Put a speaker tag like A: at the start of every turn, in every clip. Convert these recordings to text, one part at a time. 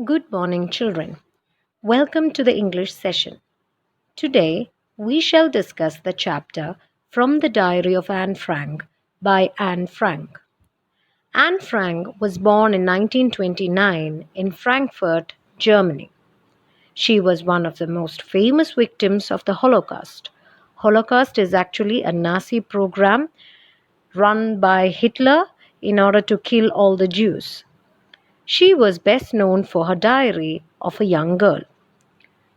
A: Good morning, children. Welcome to the English session. Today, we shall discuss the chapter From the Diary of Anne Frank by Anne Frank. Anne Frank was born in 1929 in Frankfurt, Germany. She was one of the most famous victims of the Holocaust. Holocaust is actually a Nazi program run by Hitler in order to kill all the Jews. She was best known for her diary of a young girl.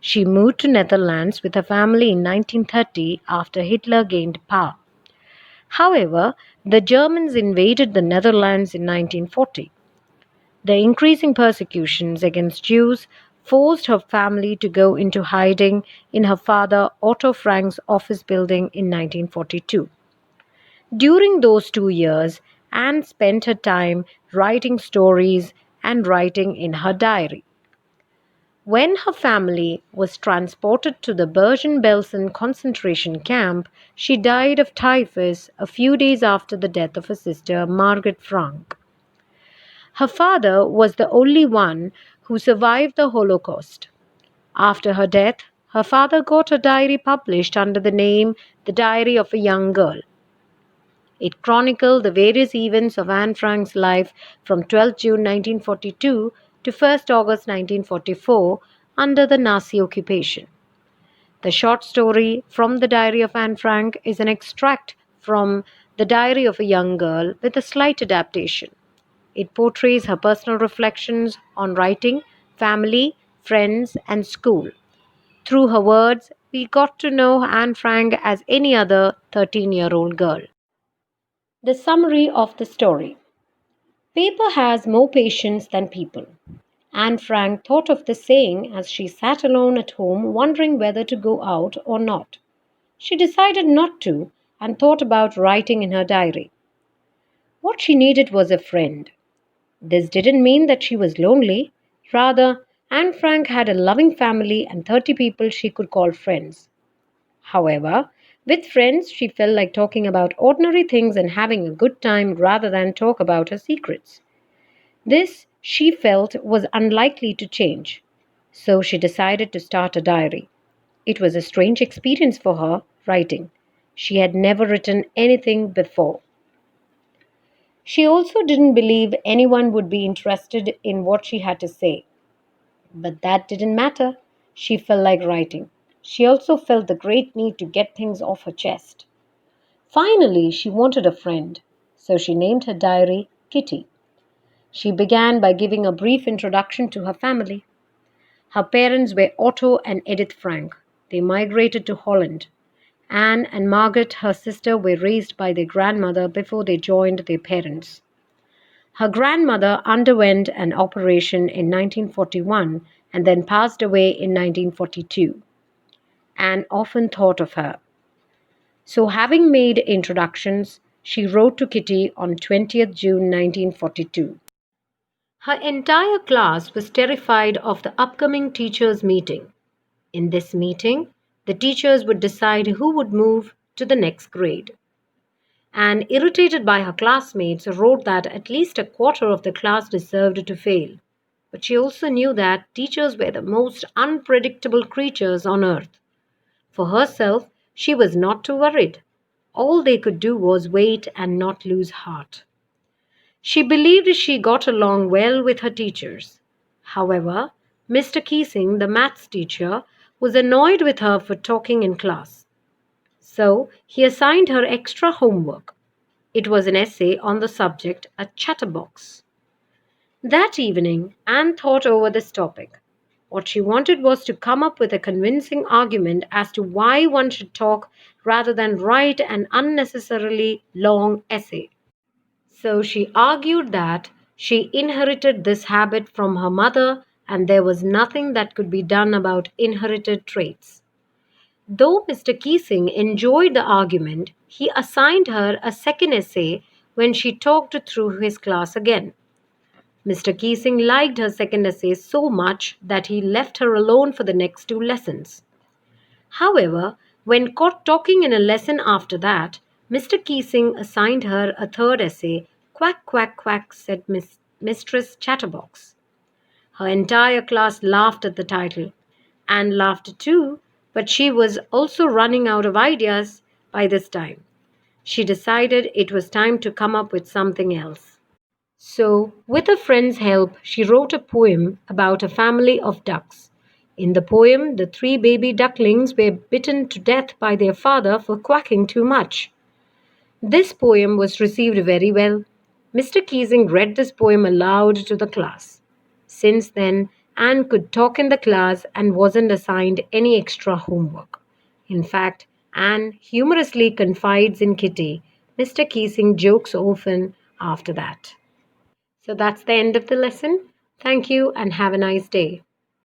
A: She moved to Netherlands with her family in 1930 after Hitler gained power. However, the Germans invaded the Netherlands in 1940. The increasing persecutions against Jews forced her family to go into hiding in her father Otto Frank's office building in 1942. During those 2 years, Anne spent her time writing stories and writing in her diary. When her family was transported to the Bergen-Belsen concentration camp, she died of typhus a few days after the death of her sister Margaret Frank. Her father was the only one who survived the Holocaust. After her death, her father got a diary published under the name The Diary of a Young Girl. It chronicled the various events of Anne Frank's life from 12 June 1942 to 1 August 1944 under the Nazi occupation. The short story From the Diary of Anne Frank is an extract from The Diary of a Young Girl with a slight adaptation. It portrays her personal reflections on writing, family, friends, and school. Through her words, we got to know Anne Frank as any other 13-year-old girl. The summary of the story. Paper has more patience than people. Anne Frank thought of the saying as she sat alone at home wondering whether to go out or not. She decided not to and thought about writing in her diary. What she needed was a friend. This didn't mean that she was lonely. Rather, Anne Frank had a loving family and 30 people she could call friends. However, with friends, she felt like talking about ordinary things and having a good time rather than talk about her secrets. This, she felt, was unlikely to change. So she decided to start a diary. It was a strange experience for her, writing. She had never written anything before. She also didn't believe anyone would be interested in what she had to say. But that didn't matter. She felt like writing. She also felt the great need to get things off her chest. Finally, she wanted a friend, so she named her diary Kitty. She began by giving a brief introduction to her family. Her parents were Otto and Edith Frank. They migrated to Holland. Anne and Margaret, her sister, were raised by their grandmother before they joined their parents. Her grandmother underwent an operation in 1941 and then passed away in 1942. Anne often thought of her. So, having made introductions, she wrote to Kitty on 20th June 1942. Her entire class was terrified of the upcoming teachers' meeting. In this meeting, the teachers would decide who would move to the next grade. Anne, irritated by her classmates, wrote that at least a quarter of the class deserved to fail. But she also knew that teachers were the most unpredictable creatures on earth. For herself, she was not too worried. All they could do was wait and not lose heart. She believed she got along well with her teachers. However, Mr. Keesing, the maths teacher, was annoyed with her for talking in class. So he assigned her extra homework. It was an essay on the subject, a chatterbox. That evening, Anne thought over this topic. What she wanted was to come up with a convincing argument as to why one should talk rather than write an unnecessarily long essay. So she argued that she inherited this habit from her mother and there was nothing that could be done about inherited traits. Though Mr. Keesing enjoyed the argument, he assigned her a second essay when she talked through his class again. Mr. Keesing liked her second essay so much that he left her alone for the next two lessons. However, when caught talking in a lesson after that, Mr. Keesing assigned her a third essay. Quack, quack, quack, said Mistress Chatterbox. Her entire class laughed at the title. Anne laughed too, but she was also running out of ideas by this time. She decided it was time to come up with something else. So, with a friend's help, she wrote a poem about a family of ducks. In the poem, the three baby ducklings were bitten to death by their father for quacking too much. This poem was received very well. Mr. Keesing read this poem aloud to the class. Since then, Anne could talk in the class and wasn't assigned any extra homework. In fact, Anne humorously confides in Kitty. Mr. Keesing jokes often after that. So that's the end of the lesson. Thank you and have a nice day.